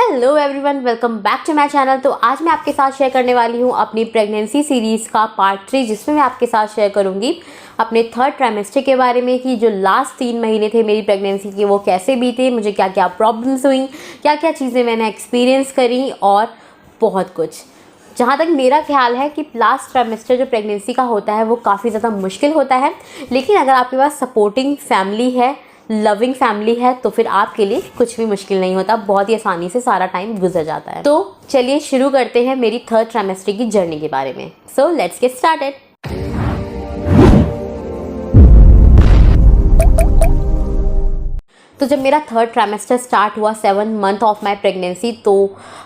Hello everyone, welcome back to my channel. तो आज मैं आपके साथ शेयर करने वाली हूँ अपनी प्रेगनेंसी सीरीज़ का पार्ट 3, जिसमें मैं आपके साथ शेयर करूँगी अपने थर्ड ट्राइमेस्टर के बारे में कि जो लास्ट 3 महीने थे मेरी प्रेगनेंसी के वो कैसे बीते, मुझे क्या क्या प्रॉब्लम्स हुई, क्या क्या चीज़ें मैंने एक्सपीरियंस करी और बहुत कुछ। जहाँ तक मेरा ख्याल है कि लास्ट ट्राइमेस्टर जो प्रेगनेंसी का होता है वो काफ़ी ज़्यादा मुश्किल होता है, लेकिन अगर आपके पास सपोर्टिंग फैमिली है, लविंग फैमिली है, तो फिर आपके लिए कुछ भी मुश्किल नहीं होता, बहुत ही आसानी से सारा टाइम गुजर जाता है। तो चलिए शुरू करते हैं मेरी थर्ड ट्राइमेस्टर की जर्नी के बारे में। So let's get started. तो जब मेरा थर्ड ट्राइमेस्टर स्टार्ट हुआ 7 मंथ ऑफ माई प्रेगनेंसी, तो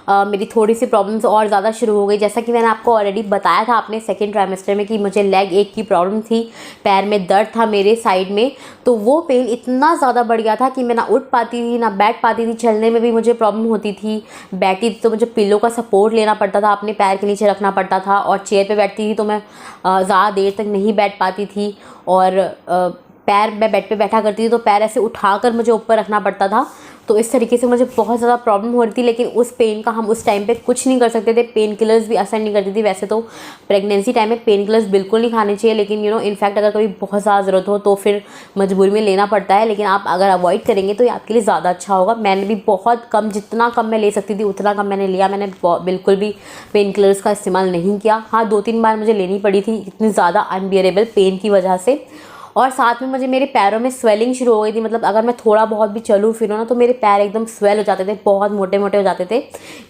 मेरी थोड़ी सी प्रॉब्लम्स और ज़्यादा शुरू हो गई। जैसा कि मैंने आपको ऑलरेडी बताया था अपने सेकेंड ट्राइमेस्टर में कि मुझे लेग एक की प्रॉब्लम थी, पैर में दर्द था मेरे साइड में। तो वो पेन इतना ज़्यादा बढ़ गया था कि मैं ना उठ पाती थी ना बैठ पाती थी, चलने में भी मुझे प्रॉब्लम होती थी। बैठती थी तो मुझे पिलो का सपोर्ट लेना पड़ता था, अपने पैर के नीचे रखना पड़ता था, और चेयर पर बैठती थी तो मैं ज़्यादा देर तक नहीं बैठ पाती थी। और पैर मैं बेड पे बैठा करती थी तो पैर ऐसे उठाकर मुझे ऊपर रखना पड़ता था। तो इस तरीके से मुझे बहुत ज़्यादा प्रॉब्लम हो रही थी, लेकिन उस पेन का हम उस टाइम पे कुछ नहीं कर सकते थे। पेन किलर्स भी असर नहीं करती थी। वैसे तो प्रेगनेंसी टाइम में पेन किलर्स बिल्कुल नहीं खाने चाहिए, लेकिन इनफैक्ट अगर कभी बहुत ज़्यादा ज़रूरत हो तो फिर मजबूरी में लेना पड़ता है। लेकिन आप अगर अवॉइड करेंगे तो ये आपके लिए ज़्यादा अच्छा होगा। मैंने भी बहुत कम, जितना कम मैं ले सकती थी उतना कम मैंने लिया। मैंने बिल्कुल भी पेन किलर्स का इस्तेमाल नहीं किया। हाँ, 2-3 बार मुझे लेनी पड़ी थी, इतनी ज़्यादा अनबियरेबल पेन की वजह से। और साथ में मुझे मेरे पैरों में स्वेलिंग शुरू हो गई थी। मतलब अगर मैं थोड़ा बहुत भी चलूँ फिरूँ ना तो मेरे पैर एकदम स्वेल हो जाते थे, बहुत मोटे मोटे हो जाते थे।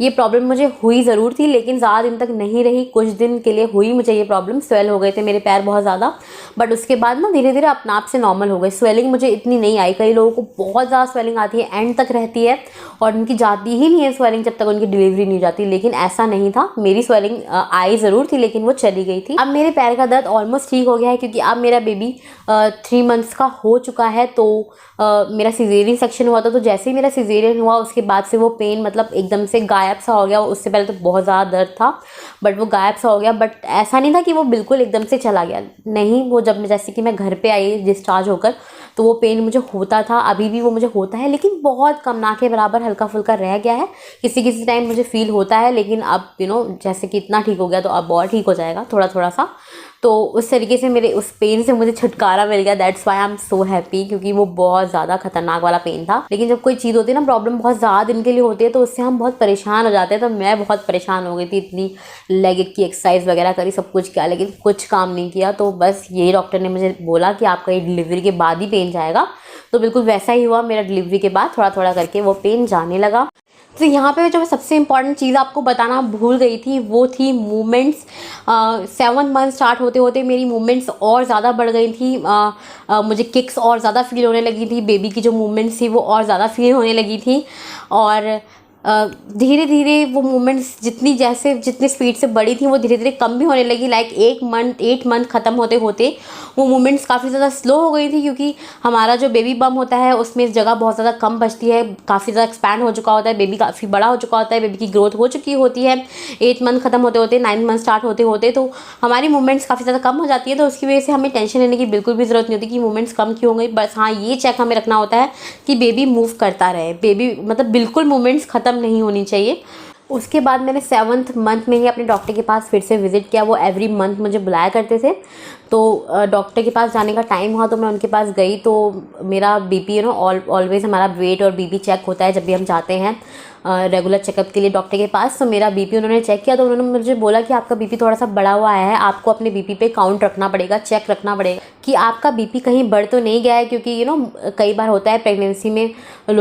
ये प्रॉब्लम मुझे हुई ज़रूर थी, लेकिन ज़्यादा दिन तक नहीं रही। कुछ दिन के लिए हुई मुझे ये प्रॉब्लम, स्वेल हो गए थे मेरे पैर बहुत ज़्यादा। बट उसके बाद ना धीरे धीरे अपने आप से नॉर्मल हो गए। स्वेलिंग मुझे इतनी नहीं आई। कई लोगों को बहुत ज़्यादा स्वेलिंग आती है, एंड तक रहती है, और उनकी जाती ही नहीं है स्वेलिंग जब तक उनकी डिलीवरी नहीं जाती। लेकिन ऐसा नहीं था, मेरी स्वेलिंग आई ज़रूर थी लेकिन वो चली गई थी। अब मेरे पैर का दर्द ऑलमोस्ट ठीक हो गया है, क्योंकि अब मेरा बेबी 3 मंथ्स का हो चुका है। तो मेरा सिजेरियन सेक्शन हुआ था, तो जैसे ही मेरा सिजेरियन हुआ उसके बाद से वो पेन मतलब एकदम से गायब सा हो गया। उससे पहले तो बहुत ज़्यादा दर्द था, बट वो गायब सा हो गया। बट ऐसा नहीं था कि वो बिल्कुल एकदम से चला गया, नहीं। वो जब जैसे कि मैं घर पे आई डिस्चार्ज होकर, तो वो पेन मुझे होता था, अभी भी वो मुझे होता है, लेकिन बहुत कम, ना के बराबर, हल्का फुल्का रह गया है। किसी किसी टाइम मुझे फील होता है, लेकिन अब जैसे कि इतना ठीक हो गया तो अब और ठीक हो जाएगा थोड़ा थोड़ा सा। तो उस तरीके से मेरे उस पेन से मुझे छुटकारा मिल गया। That's why I am so happy, क्योंकि वो बहुत ज़्यादा खतरनाक वाला पेन था। लेकिन जब कोई चीज़ होती है ना, प्रॉब्लम बहुत ज़्यादा दिन के लिए होती है, तो उससे हम बहुत परेशान हो जाते हैं। तो मैं बहुत परेशान हो गई थी, इतनी लेग की एक्सरसाइज वगैरह करी, सब कुछ किया, लेकिन कुछ काम नहीं किया। तो बस यही डॉक्टर ने मुझे बोला कि आपका ये डिलीवरी के बाद ही पेन जाएगा। तो बिल्कुल वैसा ही हुआ। मेरा डिलीवरी के बाद थोड़ा थोड़ा करके वो पेन जाने लगा। तो यहाँ पे जो सबसे इम्पॉर्टेंट चीज़ आपको बताना भूल गई थी वो थी मूवमेंट्स। 7 मंथ स्टार्ट होते होते मेरी मूवमेंट्स और ज़्यादा बढ़ गई थी। मुझे किक्स और ज़्यादा फील होने लगी थी। बेबी की जो मूवमेंट्स थी वो और ज़्यादा फील होने लगी थी। और धीरे धीरे वो मूवमेंट्स जितनी स्पीड से बढ़ी थी वो धीरे धीरे कम भी होने लगी। लाइक 8 मंथ ख़त्म होते होते वो मूवमेंट्स काफ़ी ज़्यादा स्लो हो गई थी, क्योंकि हमारा जो बेबी बम होता है उसमें जगह बहुत ज़्यादा कम बचती है। काफ़ी ज़्यादा एक्सपैंड हो चुका होता है, बेबी काफ़ी बड़ा हो चुका होता है, बेबी की ग्रोथ हो चुकी होती है। 8 मंथ ख़त्म होते होते 9 मंथ स्टार्ट होते होते तो हमारी मूवमेंट्स काफ़ी ज़्यादा कम हो जाती है। तो उसकी वजह से हमें टेंशन लेने की बिल्कुल भी ज़रूरत नहीं होती कि मूवमेंट्स कम क्यों हो गई। बस हाँ, ये चेक हमें रखना होता है कि बेबी मूव करता रहे, बेबी मतलब बिल्कुल मूवमेंट्स ख़त्म नहीं होनी चाहिए। उसके बाद मैंने 7th मंथ में ही अपने डॉक्टर के पास फिर से विज़िट किया। वो एवरी मंथ मुझे बुलाया करते थे। तो डॉक्टर के पास जाने का टाइम हुआ तो मैं उनके पास गई। तो मेरा बीपी ऑलवेज़ हमारा वेट और बीपी चेक होता है जब भी हम जाते हैं रेगुलर चेकअप के लिए डॉक्टर के पास। तो मेरा बीपी उन्होंने चेक किया, तो उन्होंने मुझे बोला कि आपका बीपी थोड़ा सा बढ़ा हुआ है, आपको अपने बीपी पे काउंट रखना पड़ेगा, चेक रखना पड़ेगा कि आपका बीपी कहीं बढ़ तो नहीं गया है। क्योंकि कई बार होता है प्रेगनेंसी में कई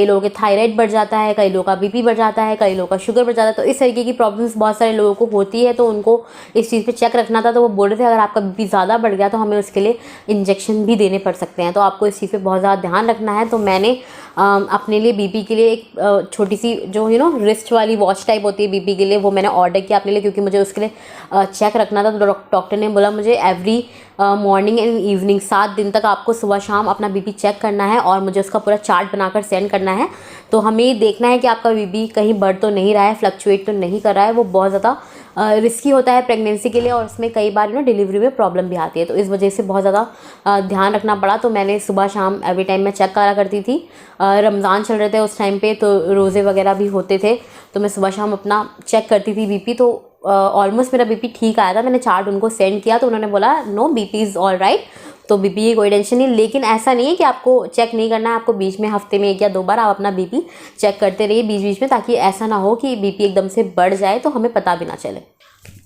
लोगों के थायराइड बढ़ जाता है, कई लोगों का बीपी बढ़ जाता है, कई लोगों का शुगर बढ़ जाता है। तो इस तरीके की प्रॉब्लम्स बहुत सारे लोगों को होती है, तो उनको इस चीज़ पे चेक रखना था। तो वो बोल रहे थे अगर आपका बीपी ज़्यादा बढ़ गया तो हमें उसके लिए इंजेक्शन भी देने पड़ सकते हैं, तो आपको इस चीज़ पे बहुत ज़्यादा ध्यान रखना है। तो मैंने अपने लिए बीपी के लिए एक छोटी सी जो रिस्ट वाली वॉच टाइप होती है बीपी के लिए, वो मैंने ऑर्डर किया अपने लिए, क्योंकि मुझे उसके लिए चेक रखना था। तो डॉक्टर ने बोला मुझे एवरी मॉर्निंग एंड इवनिंग 7 दिन तक आपको सुबह शाम अपना बीपी चेक करना है और मुझे उसका पूरा चार्ट बनाकर सेंड करना है। तो हमें देखना है कि आपका बीपी कहीं बढ़ तो नहीं रहा है, फ्लक्चुएट तो नहीं कर रहा है, वो बहुत ज़्यादा रिस्की होता है प्रेगनेंसी के लिए, और उसमें कई बार डिलीवरी में प्रॉब्लम भी आती है। तो इस वजह से बहुत ज़्यादा ध्यान रखना पड़ा। तो मैंने सुबह शाम एवरी टाइम मैं चेक करा करती थी। रमज़ान चल रहे थे उस टाइम पे, तो रोज़े वगैरह भी होते थे, तो मैं सुबह शाम अपना चेक करती थी बीपी। तो ऑलमोस्ट मेरा बीपी ठीक आया था। मैंने चार्ट उनको सेंड किया तो उन्होंने बोला no BP is all right, तो बीपी की कोई टेंशन नहीं। लेकिन ऐसा नहीं है कि आपको चेक नहीं करना है, आपको बीच में हफ्ते में 1 या 2 बार आप अपना बीपी चेक करते रहिए बीच बीच में, ताकि ऐसा ना हो कि बीपी एकदम से बढ़ जाए तो हमें पता भी ना चले।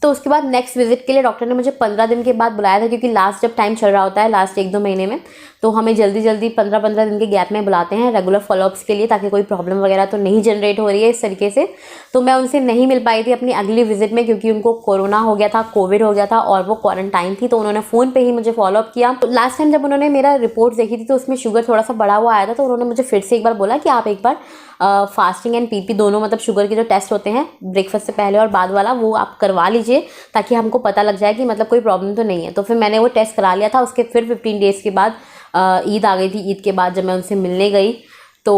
तो उसके बाद नेक्स्ट विजिट के लिए डॉक्टर ने मुझे 15 दिन के बाद बुलाया था, क्योंकि लास्ट जब टाइम चल रहा होता है लास्ट 1-2 महीने में, तो हमें जल्दी जल्दी 15-15 दिन के गैप में बुलाते हैं रेगुलर फॉलोअप्स के लिए, ताकि कोई प्रॉब्लम वगैरह तो नहीं जनरेट हो रही है इस तरीके से। तो मैं उनसे नहीं मिल पाई थी अपनी अगली विजिट में, क्योंकि उनको कोरोना हो गया था, कोविड हो गया था और वो क्वारंटाइन थी। तो उन्होंने फ़ोन पर ही मुझे फॉलोअप किया। तो लास्ट टाइम जब उन्होंने मेरा रिपोर्ट देखी थी तो उसमें शुगर थोड़ा सा बढ़ा हुआ आया था, तो उन्होंने मुझे फिर से एक बार बोला कि आप एक बार फास्टिंग एंड पीपी दोनों, मतलब शुगर के जो टेस्ट होते हैं ब्रेकफास्ट से पहले और बाद वाला, वो आप करवा लीजिए, ताकि हमको पता लग जाए कि मतलब कोई प्रॉब्लम तो नहीं है। तो फिर मैंने वो टेस्ट करा लिया था। उसके फिर 15 डेज़ के बाद ईद आ गई थी। ईद के बाद जब मैं उनसे मिलने गई तो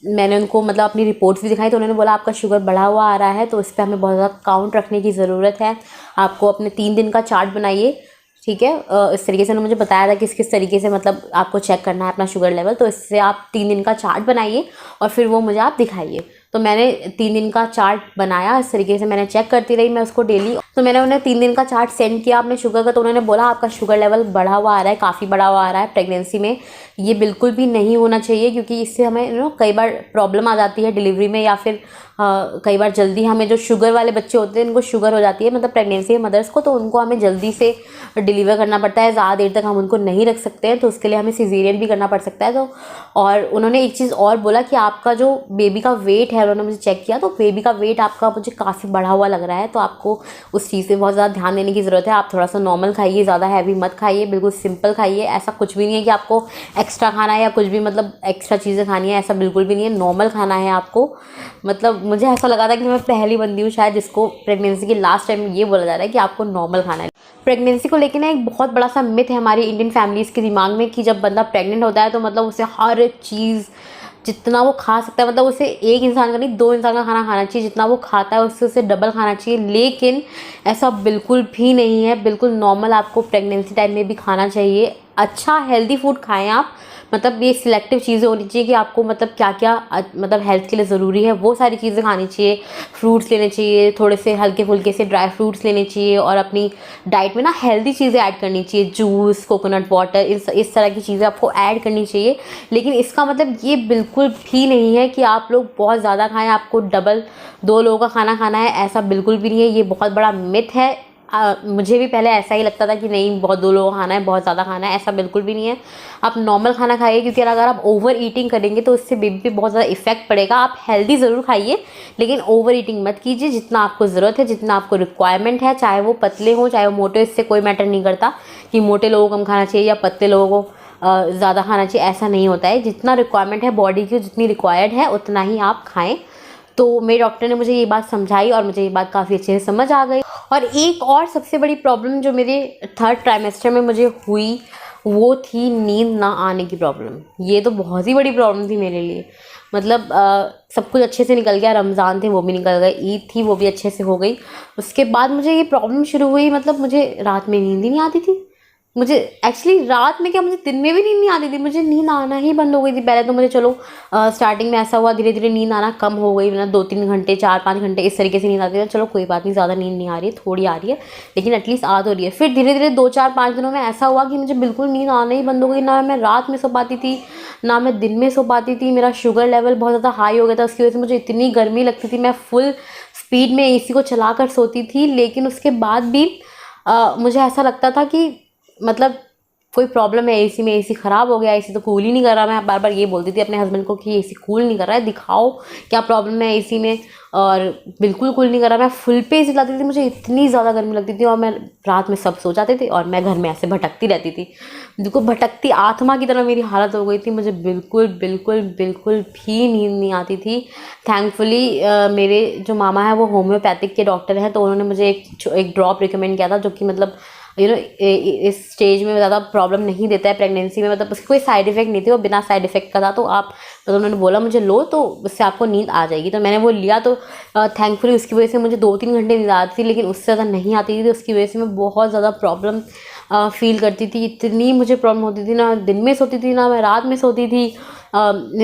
मैंने उनको मतलब अपनी रिपोर्ट्स भी दिखाई, तो उन्होंने बोला आपका शुगर बढ़ा हुआ आ रहा है, तो इस पर हमें बहुत ज़्यादा काउंट रखने की ज़रूरत है। आपको अपने 3 दिन का चार्ट बनाइए, ठीक है। इस तरीके से उन्होंने मुझे बताया था किस किस तरीके से मतलब आपको चेक करना है अपना शुगर लेवल। तो इससे आप 3 दिन का चार्ट बनाइए और फिर वो मुझे आप दिखाइए। तो मैंने 3 दिन का चार्ट बनाया, इस तरीके से मैंने चेक करती रही मैं उसको डेली। तो मैंने उन्हें 3 दिन का चार्ट सेंड किया अपने शुगर का, तो उन्होंने बोला आपका शुगर लेवल बढ़ा हुआ आ रहा है, काफ़ी बढ़ा हुआ आ रहा है प्रेगनेंसी में। ये बिल्कुल भी नहीं होना चाहिए, क्योंकि इससे हमें कई बार प्रॉब्लम आ जाती है डिलीवरी में, या फिर कई बार जल्दी हमें जो शुगर वाले बच्चे होते हैं उनको शुगर हो जाती है, मतलब प्रेगनेंसी में मदर्स को, तो उनको हमें जल्दी से डिलीवर करना पड़ता है। ज़्यादा देर तक हम उनको नहीं रख सकते हैं, तो उसके लिए हमें सिजेरियन भी करना पड़ सकता है। तो और उन्होंने एक चीज़ और बोला कि आपका जो बेबी का वेट है, उन्होंने मुझे चेक किया तो बेबी का वेट आपका मुझे काफ़ी बढ़ा हुआ लग रहा है, तो आपको उस चीज़ पे बहुत ज़्यादा ध्यान देने की ज़रूरत है। आप थोड़ा सा नॉर्मल खाइए, ज़्यादा हैवी मत खाइए, बिल्कुल सिंपल खाइए। ऐसा कुछ भी नहीं है कि आपको एक्स्ट्रा खाना है या कुछ भी मतलब एक्स्ट्रा चीज़ें खानी है, ऐसा बिल्कुल भी नहीं है। नॉर्मल खाना है आपको। मतलब मुझे ऐसा लगा था कि मैं पहली बंदी हूँ शायद जिसको प्रेगनेंसी के लास्ट टाइम ये बोला जा रहा है कि आपको नॉर्मल खाना है। प्रेगनेंसी को लेकर ना एक बहुत बड़ा सा मिथ है हमारी इंडियन फैमिलीज़ के दिमाग में कि जब बंदा प्रेग्नेंट होता है तो मतलब उसे हर चीज़ जितना वो खा सकता है, मतलब उसे एक इंसान का नहीं 2 इंसान का खाना खाना चाहिए, जितना वो खाता है उससे उसे डबल खाना चाहिए। लेकिन ऐसा बिल्कुल भी नहीं है। बिल्कुल नॉर्मल आपको प्रेगनेंसी टाइम में भी खाना चाहिए। अच्छा हेल्दी फूड खाएं आप, मतलब ये सिलेक्टिव चीज़ें होनी चाहिए कि आपको मतलब क्या क्या मतलब हेल्थ के लिए ज़रूरी है वो सारी चीज़ें खानी चाहिए। फ्रूट्स लेने चाहिए, थोड़े से हल्के फुल्के से ड्राई फ्रूट्स लेने चाहिए, और अपनी डाइट में ना हेल्दी चीज़ें ऐड करनी चाहिए, जूस, कोकोनट वाटर, इस तरह की चीज़ें आपको ऐड करनी चाहिए। लेकिन इसका मतलब ये बिल्कुल भी नहीं है कि आप लोग बहुत ज़्यादा खाएँ, आपको डबल 2 लोगों का खाना खाना है, ऐसा बिल्कुल भी नहीं है। ये बहुत बड़ा मिथ है। मुझे भी पहले ऐसा ही लगता था कि नहीं बहुत 2 लोगों का खाना है, बहुत ज़्यादा खाना है, ऐसा बिल्कुल भी नहीं है। आप नॉर्मल खाना खाइए, क्योंकि अगर आप ओवर ईटिंग करेंगे तो इससे बेबी पे बहुत ज़्यादा इफेक्ट पड़ेगा। आप हेल्दी ज़रूर खाइए, लेकिन ओवर ईटिंग मत कीजिए। जितना आपको ज़रूरत है, जितना आपको रिक्वायरमेंट है, चाहे वो पतले हों चाहे वो मोटे, इससे कोई मैटर नहीं करता कि मोटे लोगों को कम खाना चाहिए या पतले लोगों को ज़्यादा खाना चाहिए, ऐसा नहीं होता है। जितना रिक्वायरमेंट है बॉडी की, जितनी रिक्वायर्ड है उतना ही आप खाएँ। तो मेरे डॉक्टर ने मुझे ये बात समझाई और मुझे ये बात काफ़ी अच्छे से समझ आ गई। और एक और सबसे बड़ी प्रॉब्लम जो मेरे 3rd ट्राइमेस्टर में मुझे हुई वो थी नींद ना आने की प्रॉब्लम। ये तो बहुत ही बड़ी प्रॉब्लम थी मेरे लिए। मतलब सब कुछ अच्छे से निकल गया, रमज़ान थे वो भी निकल गए, ईद थी वो भी अच्छे से हो गई। उसके बाद मुझे ये प्रॉब्लम शुरू हुई, मतलब मुझे रात में नींद ही नहीं आती थी। मुझे एक्चुअली रात में क्या, मुझे दिन में भी नींद नहीं आती थी, मुझे नींद आना ही बंद हो गई थी। पहले तो मुझे चलो स्टार्टिंग में ऐसा हुआ, धीरे धीरे नींद आना कम हो गई, मतलब 2-3 घंटे 4-5 घंटे इस तरीके से नींद आती थी। चलो कोई बात नहीं, ज़्यादा नींद नहीं आ रही है, थोड़ी आ रही है, लेकिन एटलीस्ट आ तो रही है। फिर धीरे धीरे 2-4-5 दिनों में ऐसा हुआ कि मुझे बिल्कुल नींद आना ही बंद हो गई। ना मैं रात में सो पाती थी, ना मैं दिन में सो पाती थी। मेरा शुगर लेवल बहुत ज़्यादा हाई हो गया था, उसकी वजह से मुझे इतनी गर्मी लगती थी। मैं फुल स्पीड में AC को चला कर सोती थी, लेकिन उसके बाद भी मुझे ऐसा लगता था कि मतलब कोई प्रॉब्लम है AC में, AC ख़राब हो गया, AC तो कूल ही नहीं कर रहा। मैं बार बार ये बोलती थी अपने हस्बैंड को कि AC कूल नहीं कर रहा है, दिखाओ क्या प्रॉब्लम है AC में। और बिल्कुल कूल नहीं कर रहा। मैं फुल पे AC चलाती थी, मुझे इतनी ज़्यादा गर्मी लगती थी, और मैं रात में सब सो जाते थे और मैं घर में ऐसे भटकती रहती थी, बिल्कुल भटकती आत्मा की तरह मेरी हालत हो गई थी। मुझे बिल्कुल बिल्कुल बिल्कुल भी नींद नहीं आती थी। थैंकफुली मेरे जो मामा है वो होम्योपैथिक के डॉक्टर हैं, तो उन्होंने मुझे एक ड्रॉप रिकमेंड किया था, जो कि मतलब इस स्टेज में ज़्यादा प्रॉब्लम नहीं देता है प्रेगनेंसी में, मतलब उसकी कोई साइड इफ़ेक्ट नहीं थी, वो बिना साइड इफ़ेक्ट का था। तो आप तो उन्होंने बोला मुझे लो तो उससे आपको नींद आ जाएगी। तो मैंने वो लिया, तो थैंकफुली उसकी वजह से मुझे 2-3 घंटे नींद आती थी, लेकिन उससे ज़्यादा नहीं आती थी। उसकी वजह से मैं बहुत ज़्यादा प्रॉब्लम फ़ील करती थी। इतनी मुझे प्रॉब्लम होती थी, ना दिन में सोती थी ना मैं रात में सोती थी।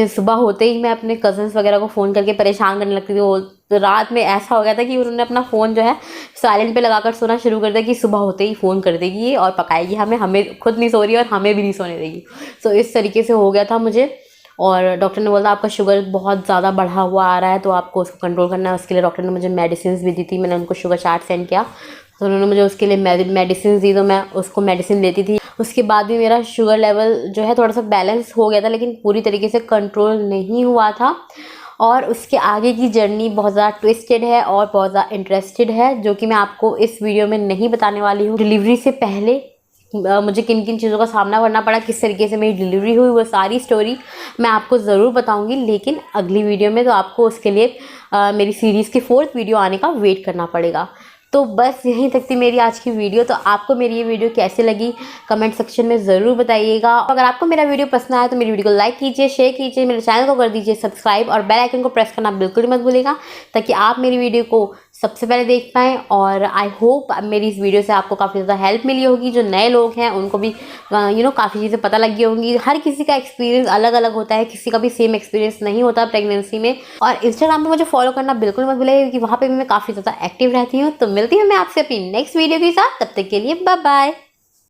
सुबह होते ही मैं अपने कज़न्स वगैरह को फ़ोन करके परेशान करने लगती थी। वो तो रात में ऐसा हो गया था कि उन्होंने अपना फ़ोन जो है साइलेंट पे लगाकर सोना शुरू कर दिया कि सुबह होते ही फ़ोन कर देगी ये और पकाएगी हमें खुद नहीं सो रही और हमें भी नहीं सोने देगी। तो इस तरीके से हो गया था मुझे। और डॉक्टर ने बोला आपका शुगर बहुत ज़्यादा बढ़ा हुआ आ रहा है, तो आपको उसको कंट्रोल करना है। उसके लिए डॉक्टर ने मुझे मेडिसिन भी दी थी। मैंने उनको शुगर चार्ट सेंड किया, तो उन्होंने मुझे उसके लिए मेडिसिन दी, तो मैं उसको मेडिसिन लेती थी। उसके बाद भी मेरा शुगर लेवल जो है थोड़ा सा बैलेंस हो गया था, लेकिन पूरी तरीके से कंट्रोल नहीं हुआ था। और उसके आगे की जर्नी बहुत ज़्यादा ट्विस्टेड है और बहुत ज़्यादा इंटरेस्टेड है, जो कि मैं आपको इस वीडियो में नहीं बताने वाली हूँ। डिलीवरी से पहले मुझे किन किन चीज़ों का सामना करना पड़ा, किस तरीके से मेरी डिलीवरी हुई, वो सारी स्टोरी मैं आपको ज़रूर बताऊंगी, लेकिन अगली वीडियो में। तो आपको उसके लिए मेरी सीरीज़ की 4th वीडियो आने का वेट करना पड़ेगा। तो बस यहीं तक थी मेरी आज की वीडियो। तो आपको मेरी ये वीडियो कैसे लगी कमेंट सेक्शन में ज़रूर बताइएगा। अगर आपको मेरा वीडियो पसंद आया तो मेरी वीडियो को लाइक कीजिए, शेयर कीजिए, मेरे चैनल को कर दीजिए सब्सक्राइब और बेल आइकन को प्रेस करना बिल्कुल मत भूलिएगा, ताकि आप मेरी वीडियो को सबसे पहले देख पाएँ। और आई होप मेरी इस वीडियो से आपको काफ़ी ज़्यादा हेल्प मिली होगी। जो नए लोग हैं उनको भी काफ़ी चीज़ें पता लगी होंगी। हर किसी का एक्सपीरियंस अलग अलग होता है, किसी का भी सेम एक्सपीरियंस नहीं होता प्रेगनेंसी में। और इंस्टाग्राम पे मुझे फॉलो करना बिल्कुल मत भूलिएगा, क्योंकि वहाँ पे भी मैं काफ़ी ज़्यादा एक्टिव रहती हूँ। तो मिलती हूँ मैं आपसे अपनी नेक्स्ट वीडियो के साथ, तब तक के लिए बाय बाय।